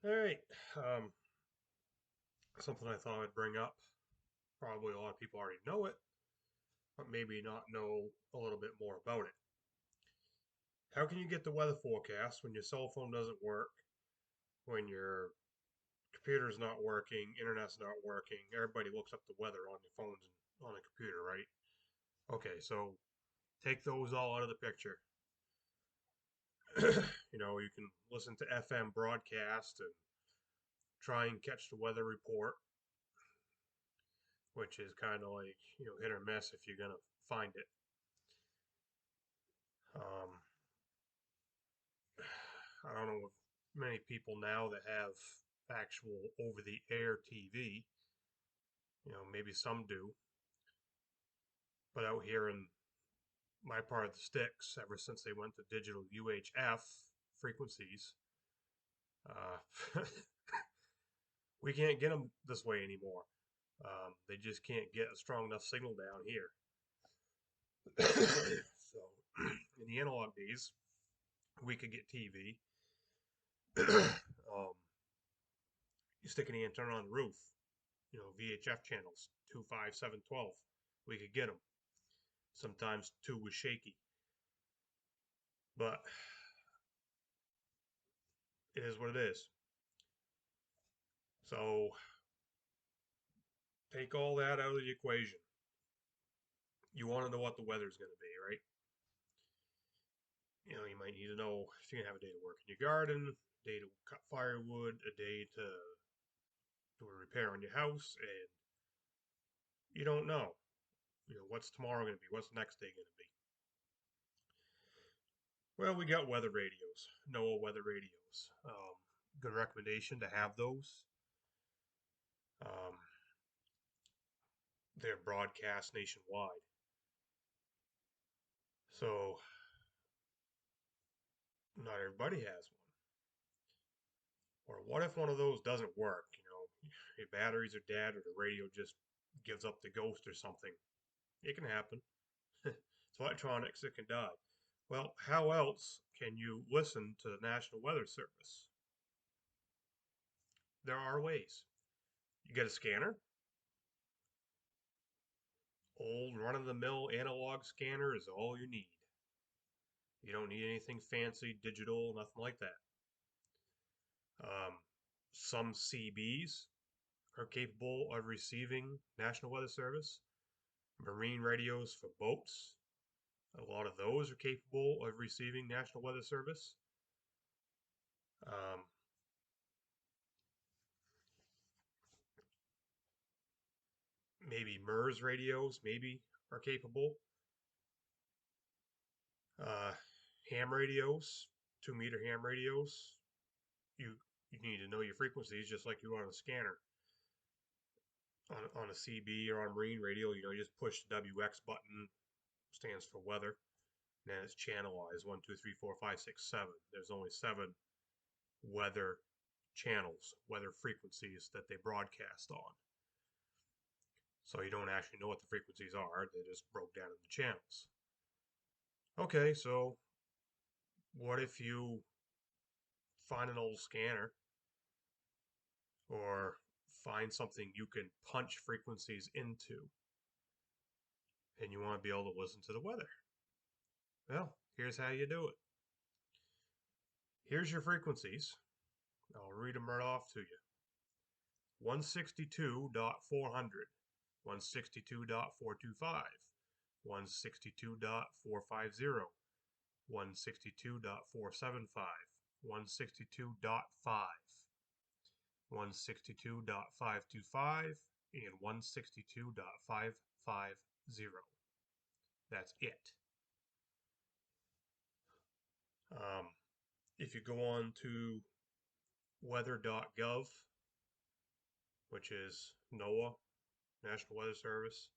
All right. Um, Something I thought I'd bring up. Probably a lot of people already know it, but maybe not know a little bit more about it. How can you get the weather forecast when your cell phone doesn't work, when your computer's not working, internet's not working? Everybody looks up the weather on your phones and on a computer, right? Okay, so take those all out of the picture. You can listen to FM broadcast and try and catch the weather report, which is kind of like, hit or miss if you're going to find it. Um, I don't know if many people now that have actual over-the-air TV. Maybe some do, but out here in my part of the sticks, ever since they went to digital UHF frequencies, uh, we can't get them this way anymore. They just can't get a strong enough signal down here. So, in the analog days, we could get TV. um, you stick an antenna on the roof, VHF channels, 2, 5, 7, 12. We could get them. Sometimes 2 was shaky. But it is what it is. So take all that out of the equation. You want to know what the weather's going to be, right? You might need to know if you're going to have a day to work in your garden, a day to cut firewood, a day to do a repair on your house, and you don't know. What's tomorrow going to be? What's the next day going to be? Well, we got weather radios, NOAA weather radios. Good recommendation to have those. Um, they're broadcast nationwide. So not everybody has one. Or what if one of those doesn't work? Your batteries are dead or the radio just gives up the ghost or something. It can happen. It's electronics, it can die. Well, how else can you listen to the National Weather Service? There are ways. You get a scanner, old run-of-the-mill analog scanner is all you need. You don't need anything fancy, digital, nothing like that. Um, some CBs are capable of receiving National Weather Service. Marine radios for boats, a lot of those are capable of receiving National Weather Service. Um, Maybe MERS radios, maybe are capable. Uh, Ham radios, 2 meter ham radios. You you need to know your frequencies just like you would on a scanner. On a CB or on a marine radio, you just push the WX button, stands for weather, and then it's channelized 1, 2, 3, 4, 5, 6, 7. There's only 7 weather channels, weather frequencies that they broadcast on. So you don't actually know what the frequencies are. They just broke down into channels. Okay, so what if you find an old scanner or find something you can punch frequencies into and you want to be able to listen to the weather? Well, here's how you do it. Here's your frequencies. I'll read them right off to you. 162.400, 162.425, 162.450, 162.475, 162.5, 162.525, and 162.550. That's it. Um, if you go on to weather.gov, which is NOAA, National Weather Service,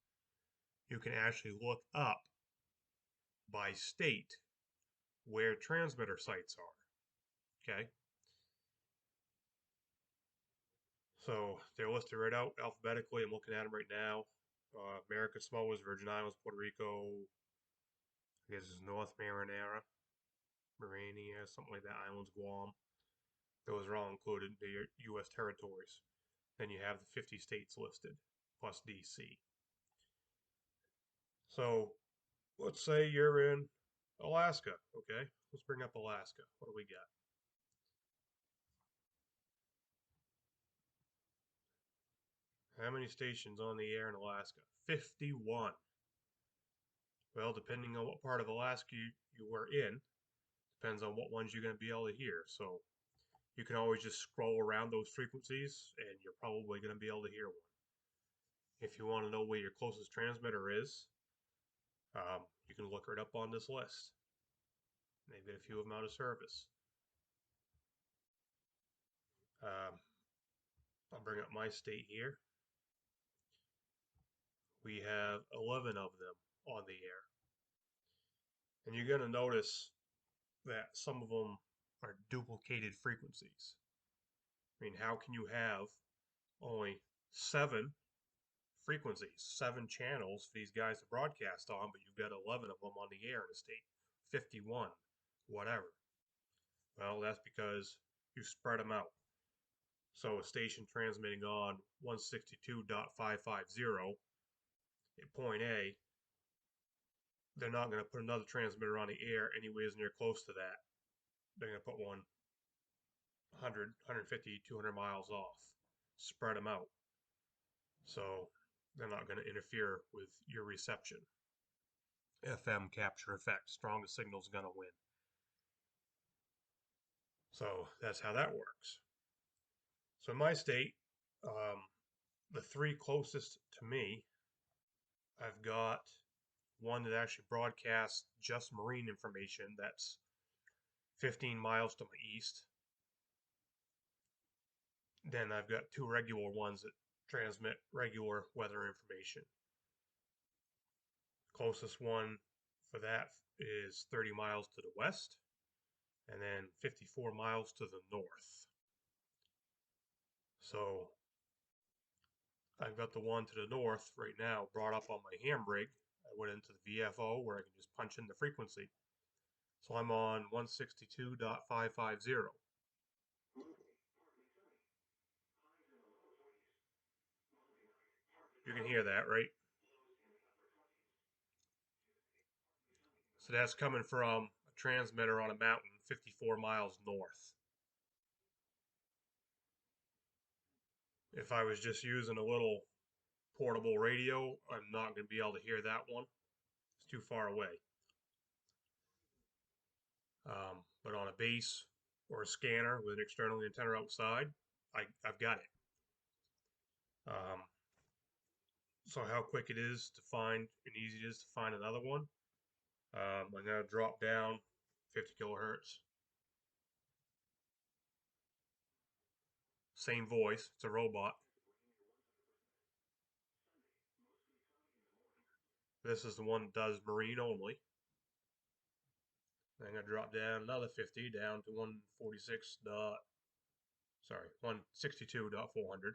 you can actually look up by state where transmitter sites are. Okay? So they're listed right out alphabetically. I'm looking at them right now. America Samoa, Virgin Islands, Puerto Rico, I guess it's North Marinara, Marania, something like that, Islands, Guam. Those are all included, the U.S. territories. Then you have the 50 states listed, plus D.C. So let's say you're in Alaska, okay? Let's bring up Alaska. What do we got? How many stations on the air in Alaska? 51. Well, depending on what part of Alaska you were in, depends on what ones you're going to be able to hear. So you can always just scroll around those frequencies and you're probably going to be able to hear one. If you want to know where your closest transmitter is, you can look it up on this list. Maybe a few of them out of service. Um, I'll bring up my state here. We have 11 of them on the air. And you're going to notice that some of them are duplicated frequencies. I mean, how can you have only 7 frequencies, 7 channels for these guys to broadcast on, but you've got 11 of them on the air in a state, 51, whatever? Well, that's because you spread them out. So a station transmitting on 162.550 at point A, they're not going to put another transmitter on the air anyways near close to that. They're going to put one 100, 150, 200 miles off, spread them out. So they're not going to interfere with your reception. FM capture effect, strongest signal is going to win. So that's how that works. So in my state, the 3 closest to me, I've got one that actually broadcasts just marine information. That's 15 miles to my east. Then I've got 2 regular ones that transmit regular weather information. Closest one for that is 30 miles to the west, and then 54 miles to the north. So I've got the one to the north right now brought up on my handbrake. I went into the VFO where I can just punch in the frequency. So I'm on 162.550. You can hear that, right? So that's coming from a transmitter on a mountain 54 miles north. If I was just using a little portable radio, I'm not going to be able to hear that one. It's too far away. But on a base or a scanner with an external antenna outside, I've got it. So how quick it is to find and easy it is to find another one. I'm going to drop down 50 kilohertz. Same voice. It's a robot. This is the one that does marine only. I'm going to drop down another 50 down to 162.400.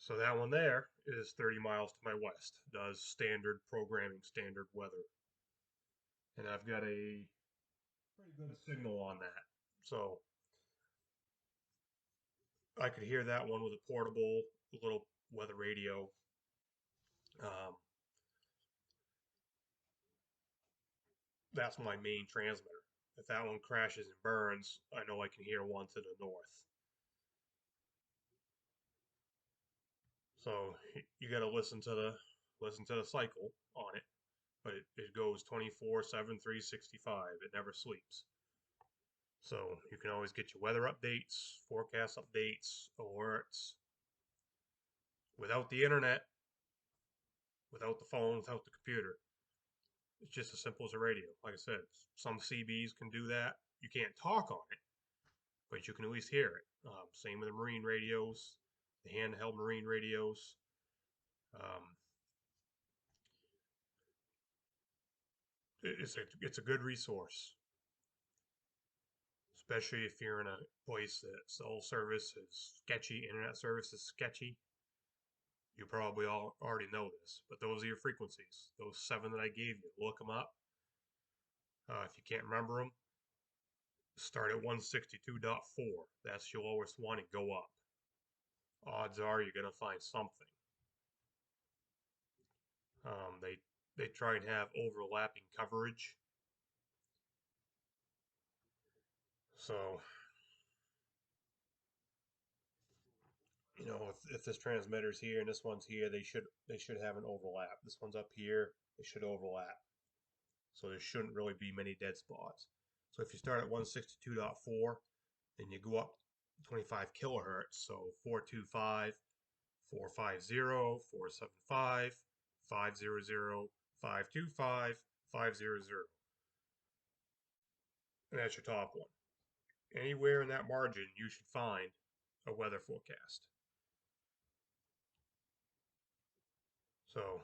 So that one there is 30 miles to my west. Does standard programming, standard weather. And I've got a pretty good signal on that. So I could hear that one with a portable little weather radio. Um, that's my main transmitter. If that one crashes and burns, I know I can hear one to the north. So you got to listen to the cycle on it, but it goes 24/7, 365. It never sleeps. So you can always get your weather updates, forecast updates, alerts without the internet, without the phone, without the computer. It's just as simple as a radio. Like I said, some CBs can do that. You can't talk on it, but you can at least hear it. Same with the marine radios, the handheld marine radios. Um, it's a good resource, especially if you're in a place that cell service is sketchy, internet service is sketchy. You probably all already know this, but those are your frequencies. Those seven that I gave you, look them up. If you can't remember them, start at 162.4. That's your lowest one and go up. Odds are you're going to find something. They try and have overlapping coverage. So, if this transmitter's here and this one's here, they should have an overlap. This one's up here, they should overlap. So there shouldn't really be many dead spots. So if you start at 162.4, then you go up 25 kilohertz. So 425, 450, 475, 500, 525, 500. And that's your top one. Anywhere in that margin, you should find a weather forecast. So,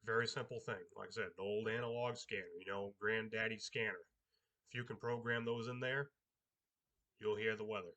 very simple thing. Like I said, an old analog scanner, granddaddy scanner. If you can program those in there, you'll hear the weather.